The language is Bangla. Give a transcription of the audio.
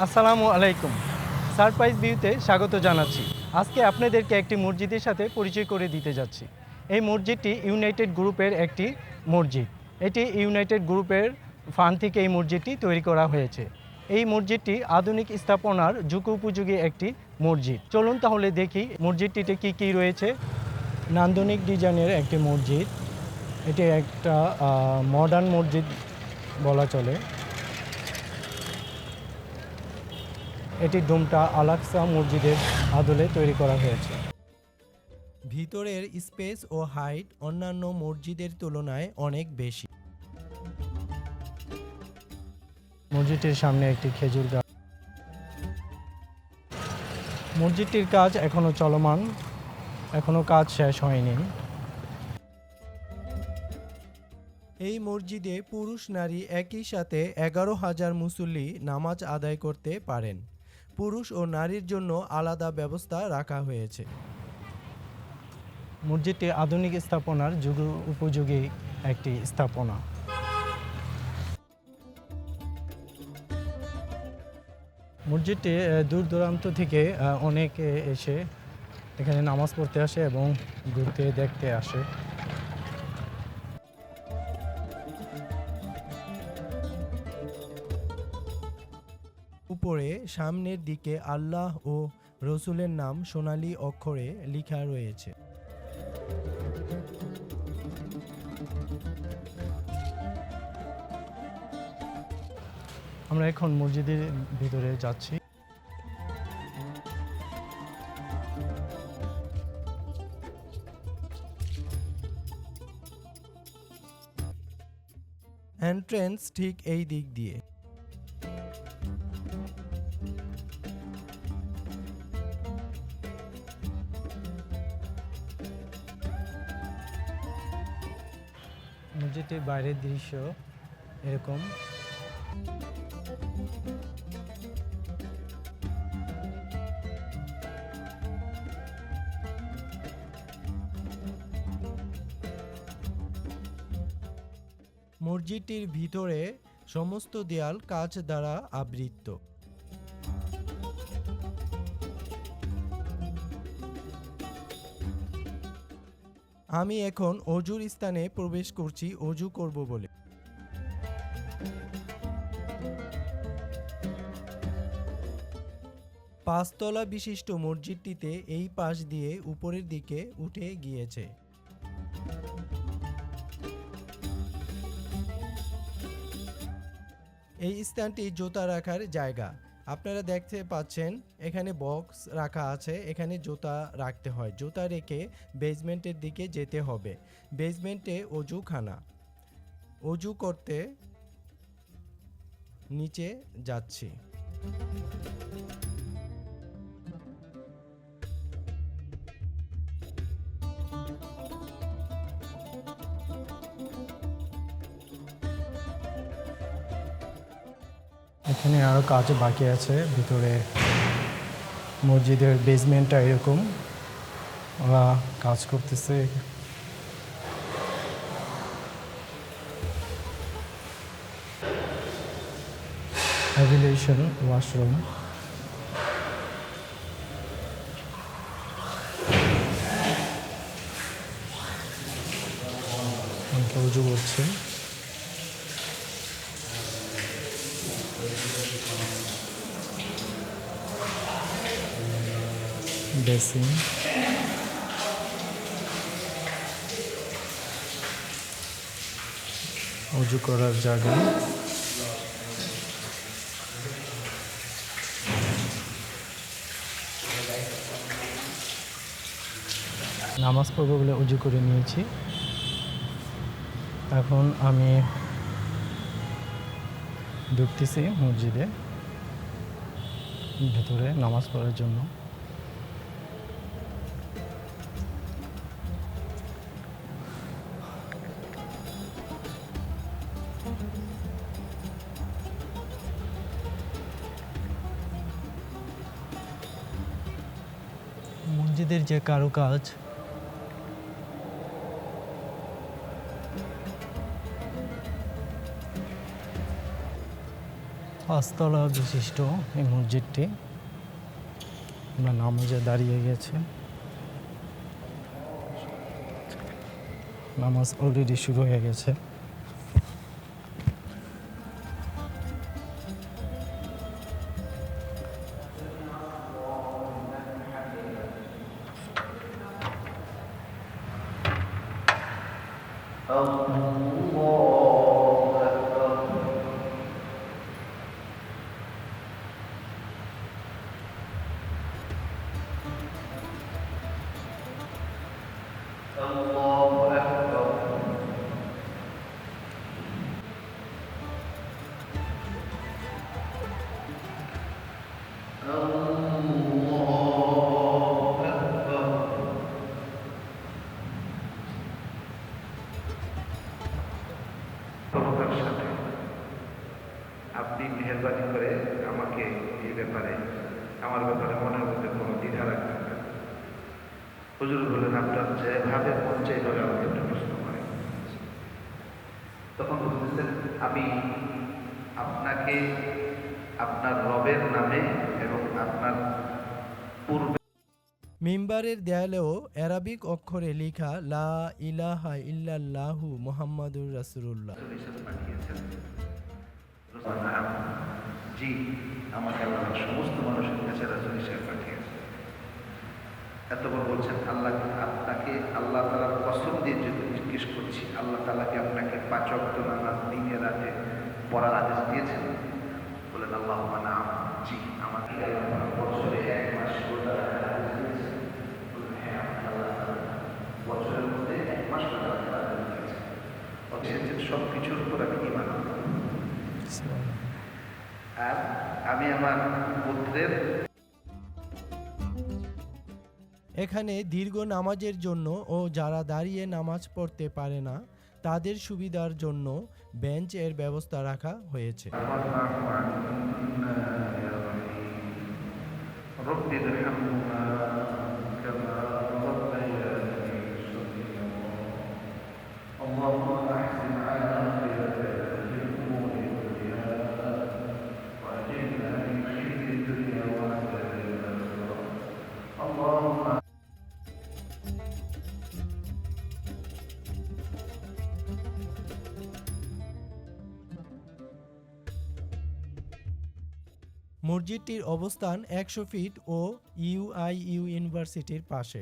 আসসালামু আলাইকুম। সারপ্রাইজ ভিউতে স্বাগত জানাচ্ছি। আজকে আপনাদেরকে একটি মসজিদের সাথে পরিচয় করে দিতে যাচ্ছি। এই মসজিদটি ইউনাইটেড গ্রুপের একটি মসজিদ। এটি ইউনাইটেড গ্রুপের ফান্ড থেকে এই মসজিদটি তৈরি করা হয়েছে। এই মসজিদটি আধুনিক স্থাপনার যুগোপযোগী একটি মসজিদ। চলুন তাহলে দেখি মসজিদটিতে কী রয়েছে। নান্দনিক ডিজাইনের একটি মসজিদ। এটি একটা মডার্ন মসজিদ বলা চলে। এটি ডোমটা আল-আকসা মসজিদের আদলে তৈরি করা হয়েছে। ভিতরের স্পেস ও হাইট অন্যান্য মসজিদের তুলনায় অনেক বেশি। মসজিদটির সামনে একটি খেজুর গাছ। মসজিদটির কাজ এখনো চলমান, এখনো কাজ শেষ হয়নি। এই মসজিদে পুরুষ নারী একই সাথে 11,000 মুসল্লি নামাজ আদায় করতে পারেন। পুরুষ ও নারীর জন্য আলাদা ব্যবস্থা রাখা হয়েছে। মসজিদটি আধুনিক স্থাপনার যুগ উপযোগী একটি স্থাপনা। মসজিদটি দূর দূরান্ত থেকে অনেকে এসে এখানে নামাজ পড়তে আসে এবং ঘুরতে দেখতে আসে। উপরে সামনের দিকে আল্লাহ ও রসুলের নাম সোনালী অক্ষরে লেখা রয়েছে। আমরা এখন মসজিদের ভিতরে যাচ্ছি। এন্ট্রেন্স ঠিক এই দিক দিয়ে। মসজিদটির বাইরের দৃশ্য এরকম। মসজিদটির ভিতরে সমস্ত দেয়াল কাচ দ্বারা আবৃত। আমি এখন অজুর স্থানে প্রবেশ করছি অজু করব বলে। পাঁচতলা বিশিষ্ট মসজিদটিতে এই পাশ দিয়ে উপরের দিকে উঠে গিয়েছে। এই স্থানটি জুতা রাখার জায়গা। আপনারা দেখতে পাচ্ছেন এখানে বক্স রাখা আছে, এখানে জুতা রাখতে হয়। জুতা রেখে বেসমেন্টের দিকে যেতে হবে। বেসমেন্টে অজুখানা। অজু করতে নিচে যাচ্ছি। এখানে আরও কাজ বাকি আছে। ভিতরে মসজিদের বেসমেন্টটা এরকম, ওরা কাজ করতেছে। এভিলেশন ওয়াশরুম। উজু করছে। বেসিন, উজু করার জায়গা। নামাজ পড়বো বলে উজু করে নিয়েছি। এখন আমি ঢুকতেছি মসজিদে ভেতরে নামাজ পড়ার জন্য। মসজিদের যে কারুকাজ, পাঁচতলা বিশিষ্ট এই মসজিদটি আমরা নামাজে দাঁড়িয়ে গেছে। নামাজ অলরেডি শুরু হয়ে গেছে। প্রভুতার সাথে আপনি মেহরবানি করে আমাকে এই ব্যাপারে আমার ব্যাপারে মনের মধ্যে কোনো দ্বিধা রাখবেন না। হুজুর বললেন আপনার যেভাবে মন চাইভাবে আমাকে একটা প্রশ্ন করেন। তখন বলতেছেন আমি আপনাকে আপনার রবের নামে এবং আপনার পূর্বে মিম্বারের দেয়ালেও অ্যারাবিক অক্ষরে লেখা লা ইলাহা ইল্লাল্লাহু মুহাম্মাদুর রাসূলুল্লাহ। হিসেবে পাঠিয়েছেন। নাম, জি, আমাকে আল্লাহ সমস্ত মানুষের কাছে রাসূল হিসেবে পাঠিয়েছেন। এতবার বলছেন আল্লাহ আপনাকে আল্লাহ তাআলার কসম দিয়ে যদি জিজ্ঞেস করছি, আল্লাহ তাআলাকে আপনাকে 5 ওয়াক্ত নামাজ দিনে রাতে পড়ার আদেশ দিয়েছেন? বলেন আল্লাহুম্মা নাম, জি, আমাকে বছরে 1 মাস রোজা রাখার আদেশ দিয়েছেন। বলেন হ্যাঁ, আল্লাহ তাআলা বছরের মধ্যে 1 মাস রোজা রাখার আদেশ দিয়েছেন। অবশ্যই সব কিছুর উপর আমি ঈমান আনবো। আর আমি আমার পুত্রের এখানে দীর্ঘ নামাজের জন্য ও যারা দাঁড়িয়ে নামাজ পড়তে পারে না তাদের সুবিধার জন্য বেঞ্চ এর ব্যবস্থা রাখা হয়েছে। رب ارحمهما كما ربياني صغيرا اللهم احسن عاقبتنا في الامور كلها واجرنا من خزي الدنيا وعذاب الاخره اللهم মসজিদটির অবস্থান 100 ফিট ও ইউআইইউ ইউনিভার্সিটির পাশে।